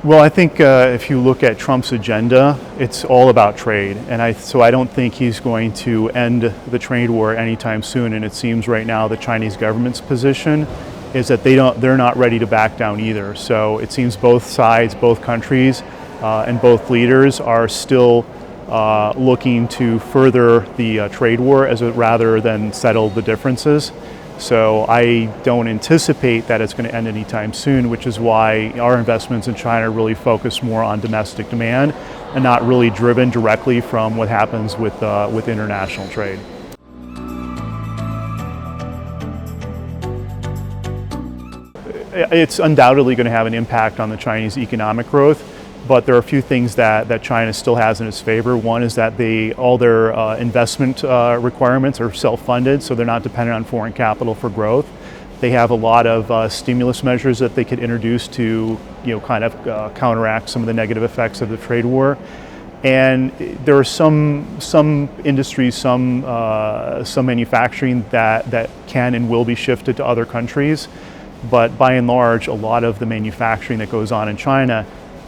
Well, I think if you look at Trump's agenda, it's all about trade, and so I don't think he's going to end the trade war anytime soon. And it seems right now the Chinese government's position is that they're not ready to back down either. So it seems both sides, both countries, and both leaders are still looking to further the trade war rather than settle the differences. So I don't anticipate that it's going to end anytime soon, which is why our investments in China really focus more on domestic demand and not really driven directly from what happens with international trade. It's undoubtedly going to have an impact on the Chinese economic growth, but there are a few things that China still has in its favor. One is that all their investment requirements are self-funded, so they're not dependent on foreign capital for growth. They have a lot of stimulus measures that they could introduce to, kind of counteract some of the negative effects of the trade war. And there are some industries, some manufacturing that can and will be shifted to other countries. But by and large, a lot of the manufacturing that goes on in China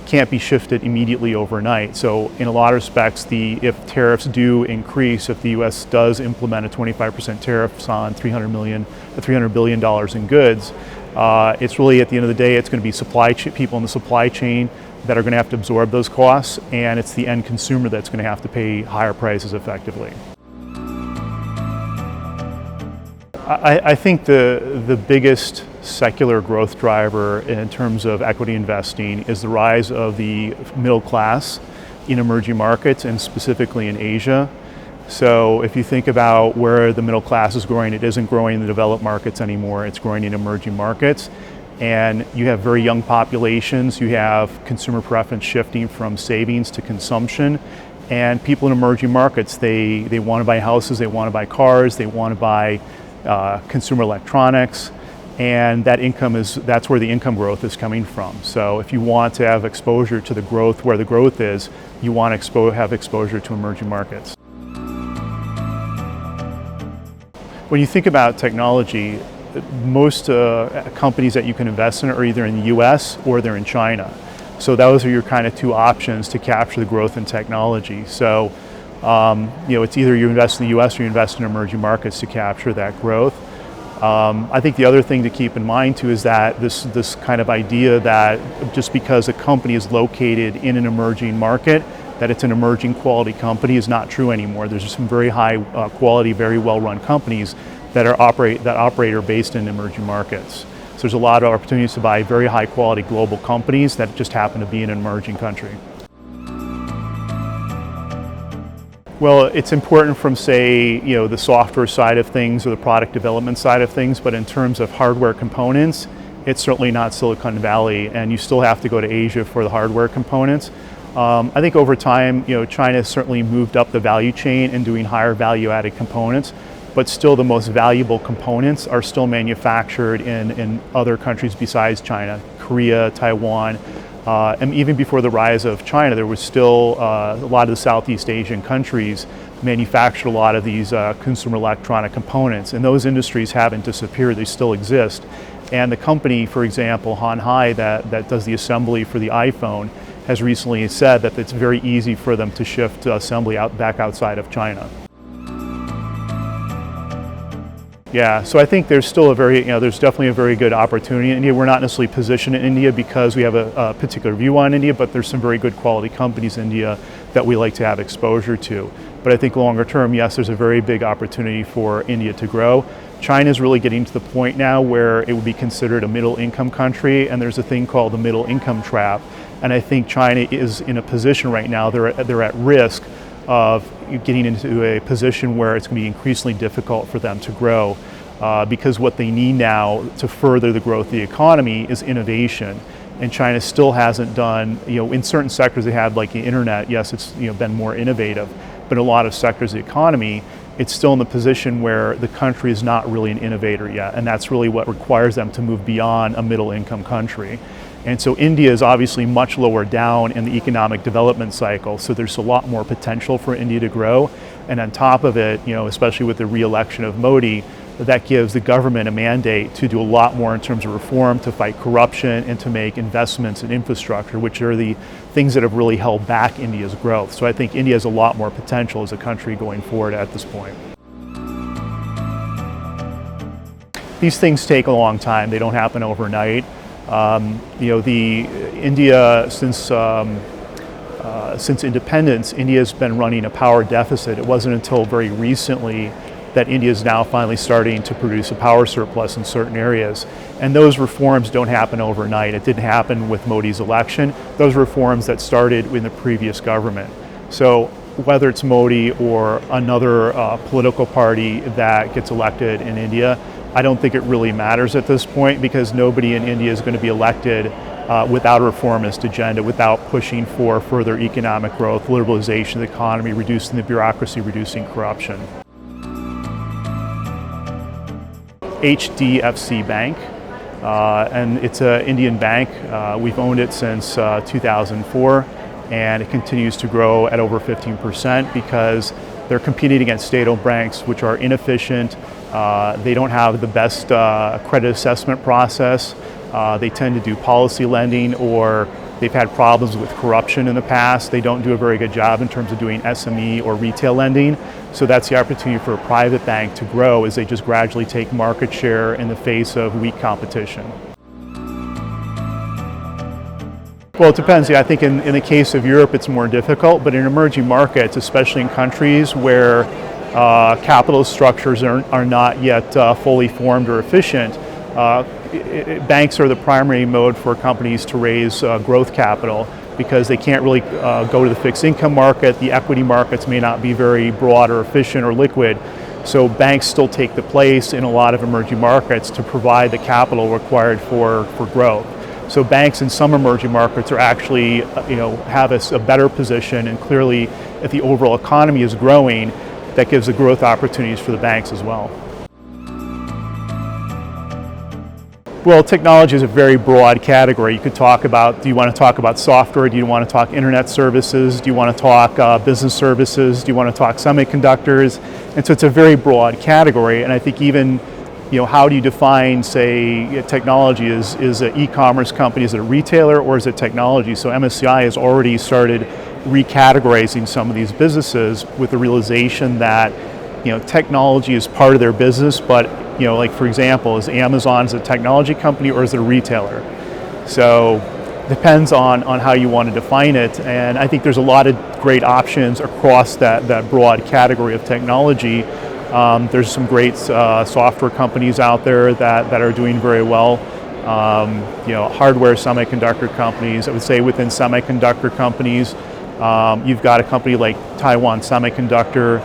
can't be shifted immediately overnight. So in a lot of respects, if tariffs do increase, if the U.S. does implement a 25% tariffs on $300 billion in goods, it's really, at the end of the day, it's going to be people in the supply chain that are going to have to absorb those costs, and it's the end consumer that's going to have to pay higher prices effectively. I think the biggest secular growth driver in terms of equity investing is the rise of the middle class in emerging markets, and specifically in Asia. So if you think about where the middle class is growing, it isn't growing in the developed markets anymore, it's growing in emerging markets. And you have very young populations, you have consumer preference shifting from savings to consumption. And people in emerging markets, they want to buy houses, they want to buy cars, they want to buy consumer electronics, and that's where the income growth is coming from. So if you want to have exposure to the growth where the growth is, you want to have exposure to emerging markets. When you think about technology, most companies that you can invest in are either in the US or they're in China. So those are your kind of two options to capture the growth in technology. So it's either you invest in the US or you invest in emerging markets to capture that growth. I think the other thing to keep in mind too is that this kind of idea that just because a company is located in an emerging market, that it's an emerging quality company is not true anymore. There's some very high quality, very well-run companies that operate are based in emerging markets. So there's a lot of opportunities to buy very high quality global companies that just happen to be in an emerging country. Well, it's important from, say, the software side of things or the product development side of things, but in terms of hardware components, it's certainly not Silicon Valley, and you still have to go to Asia for the hardware components. I think over time, China has certainly moved up the value chain in doing higher value-added components, but still the most valuable components are still manufactured in other countries besides China, Korea, Taiwan. And even before the rise of China, there was still a lot of the Southeast Asian countries manufactured a lot of these consumer electronic components, and those industries haven't disappeared, they still exist. And the company, for example, Han Hai, that does the assembly for the iPhone, has recently said that it's very easy for them to shift assembly back outside of China. Yeah, so I think there's still there's definitely a very good opportunity in India. We're not necessarily positioned in India because we have a particular view on India, but there's some very good quality companies in India that we like to have exposure to. But I think longer term, yes, there's a very big opportunity for India to grow. China's really getting to the point now where it would be considered a middle income country, and there's a thing called the middle income trap. And I think China is in a position right now, they're at risk of getting into a position where it's going to be increasingly difficult for them to grow because what they need now to further the growth of the economy is innovation. And China still hasn't done, in certain sectors they have, like the internet, yes, it's been more innovative, but in a lot of sectors of the economy, it's still in the position where the country is not really an innovator yet, and that's really what requires them to move beyond a middle income country. And so India is obviously much lower down in the economic development cycle, so there's a lot more potential for India to grow. And on top of it, especially with the re-election of Modi, that gives the government a mandate to do a lot more in terms of reform, to fight corruption, and to make investments in infrastructure, which are the things that have really held back India's growth. So I think India has a lot more potential as a country going forward at this point. These things take a long time. They don't happen overnight. India, since independence, India has been running a power deficit. It wasn't until very recently that India is now finally starting to produce a power surplus in certain areas. And those reforms don't happen overnight. It didn't happen with Modi's election. Those reforms that started in the previous government. So whether it's Modi or another political party that gets elected in India, I don't think it really matters at this point, because nobody in India is going to be elected without a reformist agenda, without pushing for further economic growth, liberalization of the economy, reducing the bureaucracy, reducing corruption. HDFC Bank, and it's an Indian bank. We've owned it since 2004, and it continues to grow at over 15% because they're competing against state-owned banks, which are inefficient. They don't have the best credit assessment process. They tend to do policy lending, or they've had problems with corruption in the past. They don't do a very good job in terms of doing SME or retail lending. So that's the opportunity for a private bank to grow, as they just gradually take market share in the face of weak competition. Well, it depends. Yeah, I think in the case of Europe, it's more difficult, but in emerging markets, especially in countries where capital structures are not yet fully formed or efficient, banks are the primary mode for companies to raise growth capital, because they can't really go to the fixed income market. The equity markets may not be very broad or efficient or liquid. So banks still take the place in a lot of emerging markets to provide the capital required for growth. So banks in some emerging markets are actually, have a better position, and clearly if the overall economy is growing, that gives the growth opportunities for the banks as well. Well, technology is a very broad category. You could talk about, do you want to talk about software? Do you want to talk internet services? Do you want to talk business services? Do you want to talk semiconductors? And so it's a very broad category. And I think even, how do you define, say, technology? Is an e-commerce company, is it a retailer, or is it technology? So MSCI has already started recategorizing some of these businesses with the realization that, technology is part of their business, but like for example, is Amazon a technology company or is it a retailer? So depends on how you want to define it, and I think there's a lot of great options across that broad category of technology. There's some great software companies out there that are doing very well. Hardware semiconductor companies. I would say within semiconductor companies, you've got a company like Taiwan Semiconductor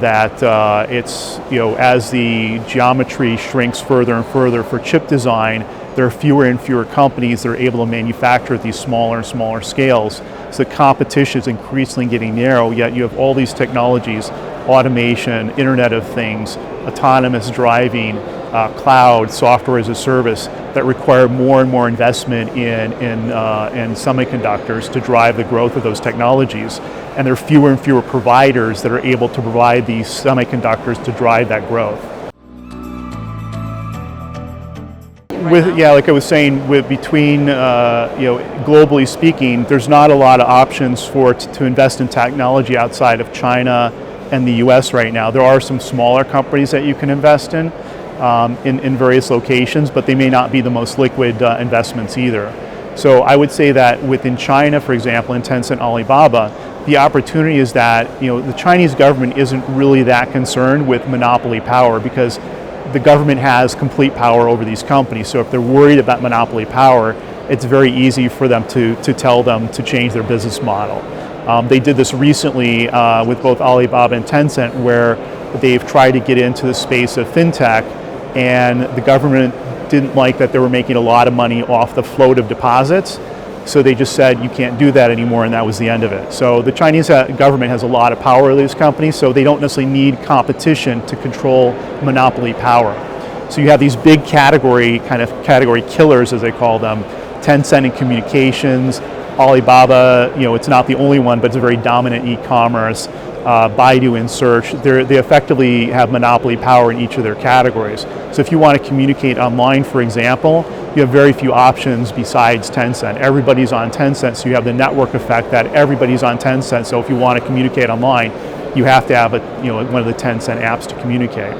that it's, as the geometry shrinks further and further for chip design, there are fewer and fewer companies that are able to manufacture at these smaller and smaller scales. So the competition is increasingly getting narrow, yet you have all these technologies, automation, Internet of Things, autonomous driving, cloud, software as a service, that require more and more investment in semiconductors to drive the growth of those technologies. And there are fewer and fewer providers that are able to provide these semiconductors to drive that growth. Like I was saying, globally speaking, there's not a lot of options to invest in technology outside of China and the US right now. There are some smaller companies that you can invest in various locations, but they may not be the most liquid investments either. So I would say that within China, for example, in Tencent, Alibaba, the opportunity is that the Chinese government isn't really that concerned with monopoly power, because the government has complete power over these companies. So if they're worried about monopoly power, it's very easy for them to tell them to change their business model. They did this recently with both Alibaba and Tencent, where they've tried to get into the space of fintech, and the government didn't like that they were making a lot of money off the float of deposits. So they just said, you can't do that anymore, and that was the end of it. So the Chinese government has a lot of power over these companies, so they don't necessarily need competition to control monopoly power. So you have these big category killers, as they call them, Tencent in communications, Alibaba, it's not the only one, but it's a very dominant e-commerce. Baidu and search, they effectively have monopoly power in each of their categories. So if you want to communicate online, for example, you have very few options besides Tencent. Everybody's on Tencent, so you have the network effect that everybody's on Tencent. So if you want to communicate online, you have to have one of the Tencent apps to communicate.